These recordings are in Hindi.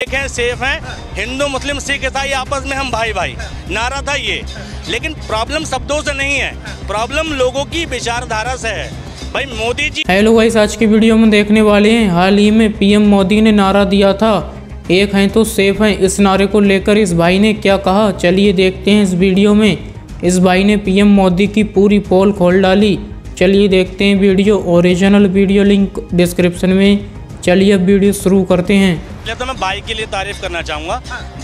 एक हैं, सेफ हैं, हिंदू मुस्लिम सिख ईसाई आपस में हम भाई भाई, नारा था ये। लेकिन प्रॉब्लम शब्दों से नहीं है, प्रॉब्लम लोगों की विचारधारा से है। भाई मोदी जी। हेलो गाइस, आज की वीडियो में देखने वाले हैं हाल ही में पीएम मोदी ने नारा दिया था, एक हैं तो सेफ हैं। इस नारे को लेकर इस भाई ने क्या कहा, चलिए देखते हैं इस वीडियो में। इस भाई ने पीएम मोदी की पूरी पोल खोल डाली। चलिए देखते हैं video. Original video link description में। चलिए अब वीडियो शुरू करते हैं। पहले तो मैं भाई के लिए तारीफ करना चाहूँगा।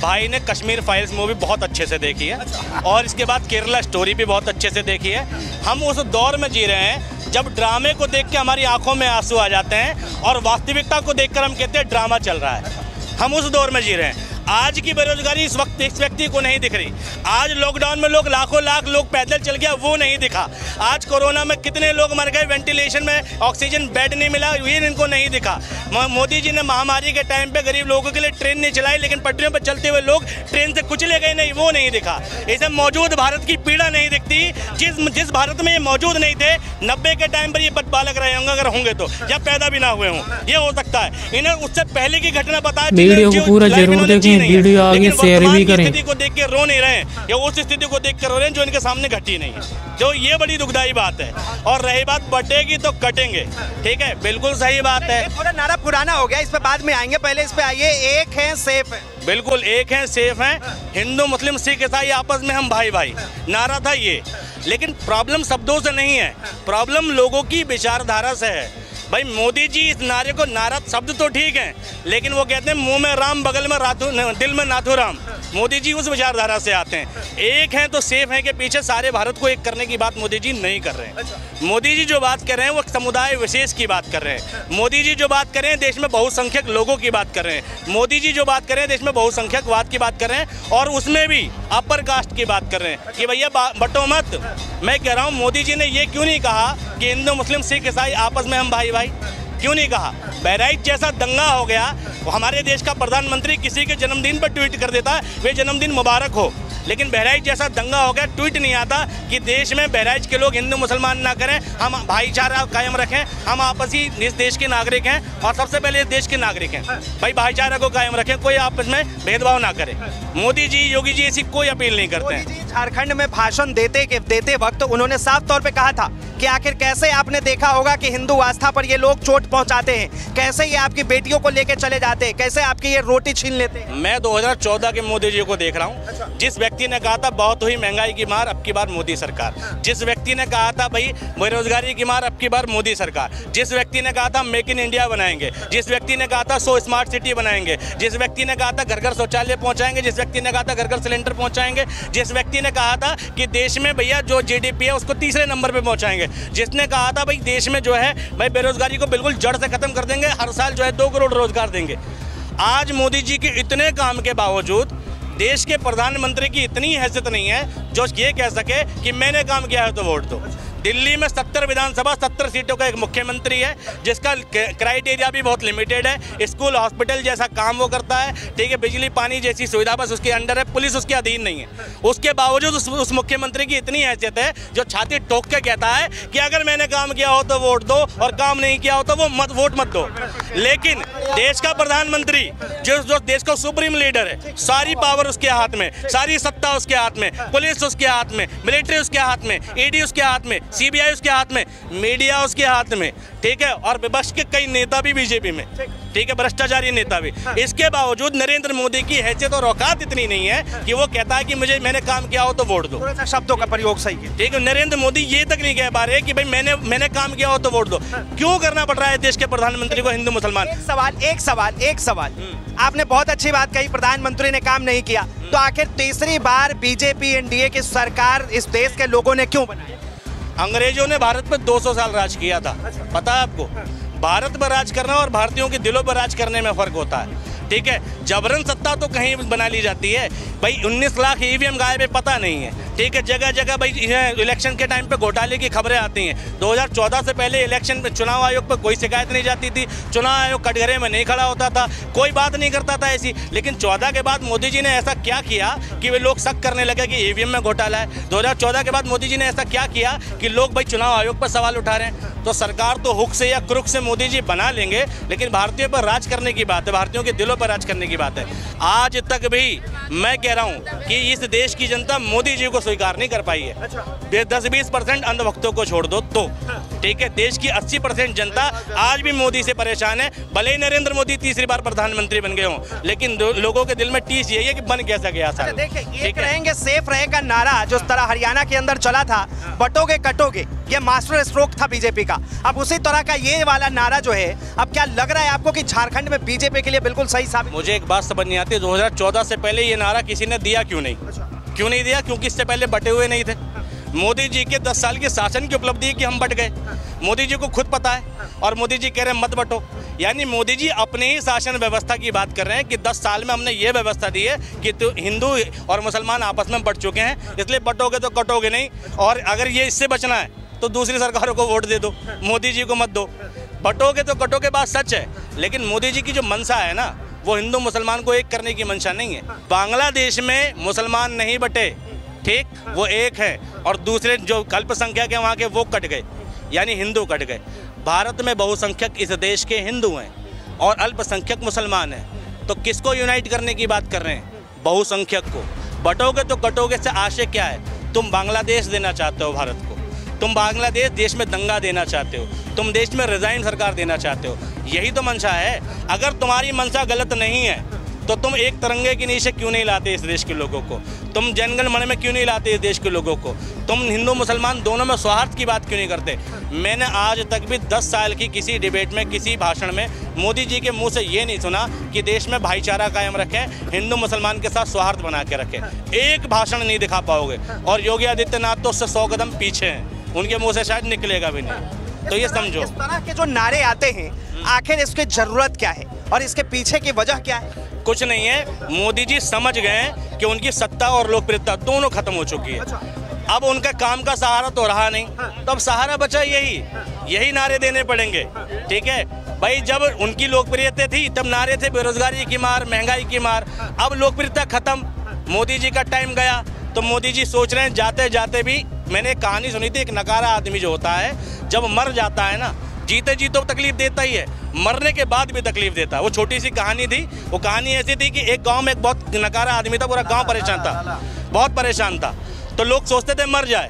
भाई ने कश्मीर फाइल्स मूवी बहुत अच्छे से देखी है और इसके बाद केरला स्टोरी भी बहुत अच्छे से देखी है। हम उस दौर में जी रहे हैं जब ड्रामे को देख के हमारी आंखों में आंसू आ जाते हैं और वास्तविकता को देखकर हम कहते हैं ड्रामा चल रहा है। हम उस दौर में जी रहे हैं। आज की बेरोजगारी इस वक्त इस व्यक्ति को नहीं दिख रही। आज लॉकडाउन में लोग लाखों लाख लोग पैदल चल गया, वो नहीं दिखा। आज कोरोना में कितने लोग मर गए, वेंटिलेशन में ऑक्सीजन बेड नहीं मिला, ये इनको नहीं दिखा। मोदी जी ने महामारी के टाइम पे गरीब लोगों के लिए ट्रेन नहीं चलाई, लेकिन पटरियों पर चलते हुए लोग ट्रेन से कुचले गए नहीं, वो नहीं दिखा। इसे मौजूद भारत की पीड़ा नहीं दिखती। जिस भारत में ये मौजूद नहीं थे 90 के टाइम पर ये बालक रहे होंगे, अगर होंगे तो, या पैदा भी ना हुए हों, ये हो सकता है। इन्हें उससे पहले की घटना पता है। वीडियो को पूरा जरूर देखें, वीडियो आगे शेयर भी करें। स्थिति को देख के रो नहीं रहे हैं, या उस स्थिति को देख कर रो रहे हैं जो इनके सामने घटी नहीं है, जो ये बड़ी दुखदाई बात है। और रही बात बटेगी तो कटेंगे, ठीक है, बिल्कुल सही बात है। थोड़ा नारा पुराना हो गया, इस पे बाद में आएंगे, पहले इस पे आइए। एक है, सेफ है। बिल्कुल, एक हैं, सेफ हैं, हिंदू मुस्लिम सिख ईसाई आपस में हम भाई भाई, नारा था ये। लेकिन प्रॉब्लम शब्दों से नहीं है, प्रॉब्लम लोगों की विचारधारा से है। भाई मोदी जी इस नारे को, नारा शब्द तो ठीक है, लेकिन वो कहते हैं मुंह में राम बगल में दिल में नाथुराम। मोदी जी उस विचारधारा से आते हैं। एक हैं तो सेफ हैं के पीछे सारे भारत को एक करने की बात मोदी जी नहीं कर रहे हैं। मोदी जी जो बात कर रहे हैं वो समुदाय विशेष की बात कर रहे हैं। मोदी जी जो बात कर रहे हैं देश में बहुसंख्यक लोगों की बात कर रहे हैं। मोदी जी जो बात कर रहे हैं देश में बहुसंख्यकवाद की बात कर रहे हैं, और उसमें भी अपर कास्ट की बात कर रहे हैं कि भैया बटो मत। मैं कह रहा हूँ मोदी जी ने ये क्यों नहीं कहा कि हिंदू मुस्लिम सिख ईसाई आपस में हम भाई भाई, क्यों नहीं कहा? बहराइच जैसा दंगा हो गया, हमारे देश का प्रधानमंत्री किसी के जन्मदिन पर ट्वीट कर देता है वे जन्मदिन मुबारक हो, लेकिन बहराइच जैसा दंगा हो गया, ट्वीट नहीं आता कि देश में बहराइच के लोग हिंदू मुसलमान ना करें, हम भाईचारा कायम रखें, हम आपसी इस देश के नागरिक हैं और सबसे पहले इस देश के नागरिक हैं। भाई भाईचारा को कायम रखें, कोई आपस में भेदभाव ना करे। मोदी जी, योगी जी ऐसी कोई अपील नहीं करते हैं। झारखंड में भाषण देते वक्त उन्होंने साफ तौर पे कहा था कि आखिर कैसे आपने देखा होगा कि हिंदू आस्था पर ये लोग चोट पहुंचाते हैं, कैसे ये आपकी बेटियों को लेकर चले जाते हैं, कैसे आपकी ये रोटी छीन लेते हैं। मैं 2014 के मोदी जी को देख रहा हूँ। जिस व्यक्ति ने कहा था बहुत हुई महंगाई की मार, अब की बार मोदी सरकार। जिस व्यक्ति ने कहा था भाई बेरोजगारी की मार, अब की बार मोदी सरकार। जिस व्यक्ति ने कहा था मेक इन इंडिया बनाएंगे, जिस व्यक्ति ने कहा था 100 स्मार्ट सिटी बनाएंगे, जिस व्यक्ति ने कहा था घर घर शौचालय पहुंचाएंगे, जिस व्यक्ति ने कहा था घर घर सिलेंडर पहुंचाएंगे, जिस व्यक्ति ने कहा था कि देश में भैया जो जीडीपी है उसको तीसरे नंबर पे पहुंचाएंगे, जिसने कहा था भाई देश में जो है भाई बेरोजगारी को बिल्कुल जड़ से खत्म कर देंगे, हर साल जो है 2 करोड़ रोजगार देंगे। आज मोदी जी के इतने काम के बावजूद देश के प्रधानमंत्री की इतनी हैसियत नहीं है जो ये कह सके कि मैंने काम किया है तो वोट दो। दिल्ली में 70 विधानसभा 70 सीटों का एक मुख्यमंत्री है जिसका क्राइटेरिया भी बहुत लिमिटेड है। स्कूल हॉस्पिटल जैसा काम वो करता है, ठीक है, बिजली पानी जैसी सुविधा बस उसके अंडर है, पुलिस उसके अधीन नहीं है। उसके बावजूद उस मुख्यमंत्री की इतनी हैसियत है जो छाती ठोक के कहता है कि अगर मैंने काम किया हो तो वोट दो और काम नहीं किया हो तो वो वोट मत दो। लेकिन देश का प्रधानमंत्री जो देश का सुप्रीम लीडर है, सारी पावर उसके हाथ में, सारी सत्ता उसके हाथ में, पुलिस उसके हाथ में, मिलिट्री उसके हाथ में, ईडी उसके हाथ में, सीबीआई उसके हाथ में, मीडिया उसके हाथ में, ठीक है, और विपक्ष के कई नेता भी बीजेपी में, ठीक है, भ्रष्टाचारी नेता भी। इसके बावजूद नरेंद्र मोदी की हैसियत और औकात इतनी नहीं है कि वो कहता है कि मैंने काम किया हो तो वोट दो। थोड़ा सा शब्दों का प्रयोग सही है, ठीक है। नरेंद्र मोदी ये तक नहीं कह पा रहे कि भाई मैंने काम किया हो तो वोट दो। क्यों करना पड़ रहा है देश के प्रधानमंत्री को हिंदू मुसलमान? एक सवाल आपने बहुत अच्छी बात कही, प्रधानमंत्री ने काम नहीं किया, तो आखिर तीसरी बार बीजेपी एनडीए की सरकार इस देश के लोगों ने क्यों बनाई? अंग्रेजों ने भारत पर 200 साल राज किया था, पता है आपको? भारत पर राज करना और भारतीयों के दिलों पर राज करने में फर्क होता है, ठीक है। जबरन सत्ता तो कहीं बना ली जाती है। भाई 19 लाख ईवीएम गायब है, पता नहीं है, ठीक है। जगह जगह भाई इलेक्शन के टाइम पे घोटाले की खबरें आती हैं। 2014 से पहले इलेक्शन पे चुनाव आयोग पर कोई शिकायत नहीं जाती थी, चुनाव आयोग कटघरे में नहीं खड़ा होता था, कोई बात नहीं करता था ऐसी। लेकिन 14 के बाद मोदी जी ने ऐसा क्या किया कि वे लोग शक करने लगे कि ईवीएम में घोटाला है। 2014 के बाद मोदी जी ने ऐसा क्या किया कि लोग भाई चुनाव आयोग पर सवाल उठा रहे हैं। तो सरकार तो हुक से या क्रुक से मोदी जी बना लेंगे, लेकिन भारतीयों पर राज करने की बात है, भारतीयों के दिलों पर पर राज करने की बात है। आज तक भी मैं कह रहा हूँ कि इस देश की जनता मोदी जी को स्वीकार नहीं कर पाई है। 10-20% अंधभक्तों को छोड़ दो तो ठीक है, देश की 80% जनता आज भी मोदी से परेशान है। भले ही नरेंद्र मोदी तीसरी बार प्रधानमंत्री बन गए हों, लेकिन लोगों के दिल में टीस यही है कि बन कैसा गया सर। देखिए, एक रहेंगे सेफ रहेगा नारा जो तरह हरियाणा के अंदर चला था, बटोगे कटोगे, ये मास्टर स्ट्रोक था बीजेपी का। अब उसी तरह का ये वाला नारा जो है, अब क्या लग रहा है आपको कि झारखंड में बीजेपी के लिए बिल्कुल सही साबित? मुझे एक बात समझ नहीं आती, 2014 से पहले ये नारा किसी ने दिया क्यों नहीं? क्यों नहीं दिया? क्योंकि इससे पहले बटे हुए नहीं थे। मोदी जी के 10 साल के शासन की उपलब्धि है कि हम बट गए। मोदी जी को खुद पता है और मोदी जी कह रहे हैं मत बटो। यानी मोदी जी अपने ही शासन व्यवस्था की बात कर रहे हैं कि 10 साल में हमने ये व्यवस्था दी है कि तो हिंदू और मुसलमान आपस में बट चुके हैं, इसलिए बटोगे तो कटोगे नहीं। और अगर ये इससे बचना है तो दूसरी सरकारों को वोट दे दो, मोदी जी को मत दो। बटोगे तो कटोगे, बात सच है, लेकिन मोदी जी की जो मंशा है ना, वो हिंदू मुसलमान को एक करने की मंशा नहीं है। बांग्लादेश में मुसलमान नहीं बटे, ठीक, वो एक है, और दूसरे जो अल्पसंख्यक है वहाँ के वो कट गए, यानी हिंदू कट गए। भारत में बहुसंख्यक इस देश के हिंदू हैं और अल्पसंख्यक मुसलमान हैं, तो किसको यूनाइट करने की बात कर रहे हैं? बहुसंख्यक को। बटोगे तो कटोगे से आशय क्या है? तुम बांग्लादेश देना चाहते हो भारत को, तुम बांग्लादेश देश में दंगा देना चाहते हो, तुम देश में रिजाइन सरकार देना चाहते हो, यही तो मंशा है। अगर तुम्हारी मंशा गलत नहीं है तो तुम एक तिरंगे के नीचे क्यों नहीं लाते इस देश के लोगों को? तुम जनगण मन में क्यों नहीं लाते इस देश के लोगों को? तुम हिंदू मुसलमान दोनों में सौहार्द की बात क्यों नहीं करते? मैंने आज तक भी 10 साल की किसी डिबेट में, किसी भाषण में मोदी जी के मुंह से ये नहीं सुना कि देश में भाईचारा कायम रखें, हिंदू मुसलमान के साथ सौहार्द बना के रखें। एक भाषण नहीं दिखा पाओगे। और योगी आदित्यनाथ तो उससे 100 कदम पीछे हैं, उनके मुँह से शायद निकलेगा भी नहीं। तो ये समझो, इस तरह के जो नारे आते हैं, आखिर इसकी जरूरत क्या है और इसके पीछे की वजह क्या है? कुछ नहीं है। मोदी जी समझ गए कि उनकी सत्ता और लोकप्रियता दोनों खत्म हो चुकी है। अब उनका काम का सहारा तो रहा नहीं, तो अब सहारा बचा यही नारे देने पड़ेंगे। ठीक है भाई, जब उनकी लोकप्रियता थी तब नारे थे बेरोजगारी की मार, महंगाई की मार। अब लोकप्रियता खत्म, मोदी जी का टाइम गया, तो मोदी जी सोच रहे हैं जाते जाते भी। मैंने एक कहानी सुनी थी, एक नकारा आदमी जो होता है जब मर जाता है ना, जीते जी तो तकलीफ देता ही है, मरने के बाद भी तकलीफ देता है। वो छोटी सी कहानी थी। वो कहानी ऐसी थी कि एक गांव में एक बहुत नकारा आदमी था, पूरा गांव परेशान था, बहुत परेशान था। तो लोग सोचते थे मर जाए,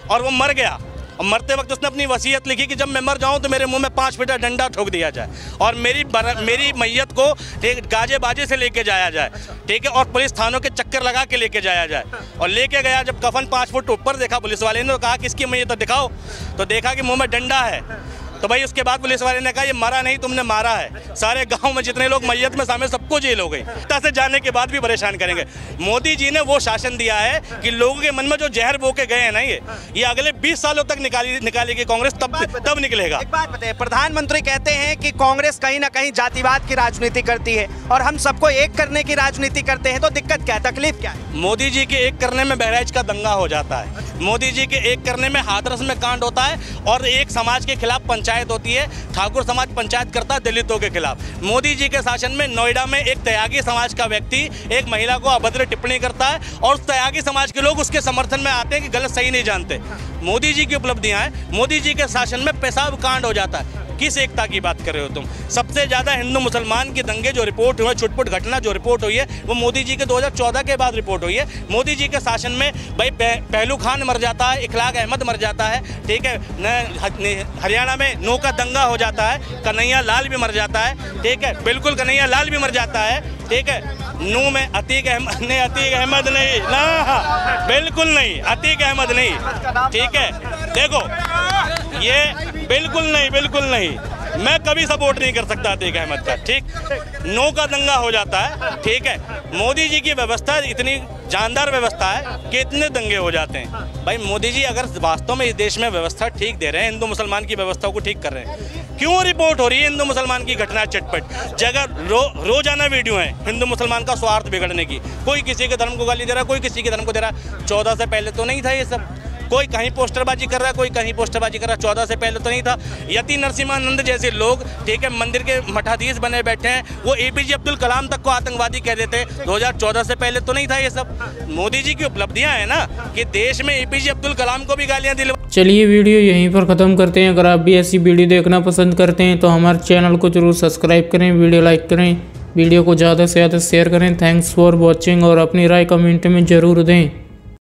और वो मर गया। और मरते वक्त उसने अपनी वसीयत लिखी कि जब मैं मर जाऊं तो मेरे मुंह में 5 फीटा डंडा ठोक दिया जाए और मेरी मैयत को गाजे बाजे से लेके जाया जाए, ठीक है, और पुलिस थानों के चक्कर लगा के लेके जाया जाए। और लेके गया, जब कफन 5 फुट ऊपर देखा पुलिस वाले ने, तो कहा किसकी मैयत दिखाओ, तो देखा कि मुंह में डंडा है। तो भाई उसके बाद पुलिस वाले ने कहा ये मरा नहीं, तुमने मारा है। सारे गांव में जितने लोग मैयत में शामिल सबको जेल हो गई। से जाने के बाद भी परेशान करेंगे। मोदी जी ने वो शासन दिया है कि लोगों के मन में जो जहर बो के गए हैं ना, ये अगले 20 सालों तक निकालेगी कांग्रेस, तब निकलेगा। एक बात बताइए, प्रधानमंत्री कहते हैं कि कांग्रेस कहीं ना कहीं जातिवाद की राजनीति करती है और हम सबको एक करने की राजनीति करते हैं, तो दिक्कत क्या है, तकलीफ क्या है? मोदी जी के एक करने में बहराइच का दंगा हो जाता है, मोदी जी के एक करने में हाथरस में कांड होता है, और एक समाज के खिलाफ पंचायत होती है, ठाकुर समाज पंचायत करता है दलितों के खिलाफ। मोदी जी के शासन में नोएडा में एक त्यागी समाज का व्यक्ति एक महिला को अभद्र टिप्पणी करता है, और उस त्यागी समाज के लोग उसके समर्थन में आते हैं कि गलत सही नहीं जानते। मोदी जी की उपलब्धियां हैं, मोदी जी के शासन में पेशाब कांड हो जाता है। किस एकता की बात कर रहे हो तुम? सबसे ज्यादा हिंदू मुसलमान के दंगे जो रिपोर्ट हुए, छुटपुट घटना जो रिपोर्ट हुई है, वो मोदी जी के 2014 के बाद रिपोर्ट हुई है। मोदी जी के शासन में भाई पहलू खान मर जाता है, इखलाक अहमद मर जाता है, ठीक है, हरियाणा में नौ का दंगा हो जाता है, कन्हैया लाल भी मर जाता है, ठीक है, बिल्कुल कन्हैया लाल भी मर जाता है, ठीक है। नू में अतीक अहमद नहीं ना, बिल्कुल नहीं, अतीक अहमद नहीं, ठीक है। देखो ये बिल्कुल नहीं, मैं कभी सपोर्ट नहीं कर सकता अतीक अहमद का, ठीक। नो का दंगा हो जाता है, ठीक है। मोदी जी की व्यवस्था इतनी जानदार व्यवस्था है कि इतने दंगे हो जाते हैं। भाई मोदी जी अगर वास्तव में इस देश में व्यवस्था ठीक दे रहे हैं, हिंदू मुसलमान की व्यवस्था को ठीक कर रहे हैं, क्यों रिपोर्ट हो रही है हिंदू मुसलमान की घटना चटपट जगह? रोजाना वीडियो है हिंदू मुसलमान का स्वार्थ बिगड़ने की। कोई किसी के धर्म को गाली दे रहा, कोई किसी के धर्म को दे रहा। 14 से पहले तो नहीं था ये सब। कोई कहीं पोस्टरबाजी कर रहा है, कोई कहीं पोस्टरबाजी कर रहा है। 14 से पहले तो नहीं था। यति नरसिम्हानंद जैसे लोग, ठीक है, मंदिर के मठाधीश बने बैठे हैं, वो APJ अब्दुल कलाम तक को आतंकवादी कह देते। 2014 से पहले तो नहीं था ये सब। मोदी जी की उपलब्धियां हैं ना कि देश में APJ अब्दुल कलाम को भी गालियां दिलवा। चलिए वीडियो यहीं पर ख़त्म करते हैं। अगर आप भी ऐसी वीडियो देखना पसंद करते हैं तो हमारे चैनल को जरूर सब्सक्राइब करें, वीडियो लाइक करें वीडियो को ज़्यादा से ज़्यादा शेयर करें। थैंक्स फॉर वॉचिंग और अपनी राय कमेंट में ज़रूर दें।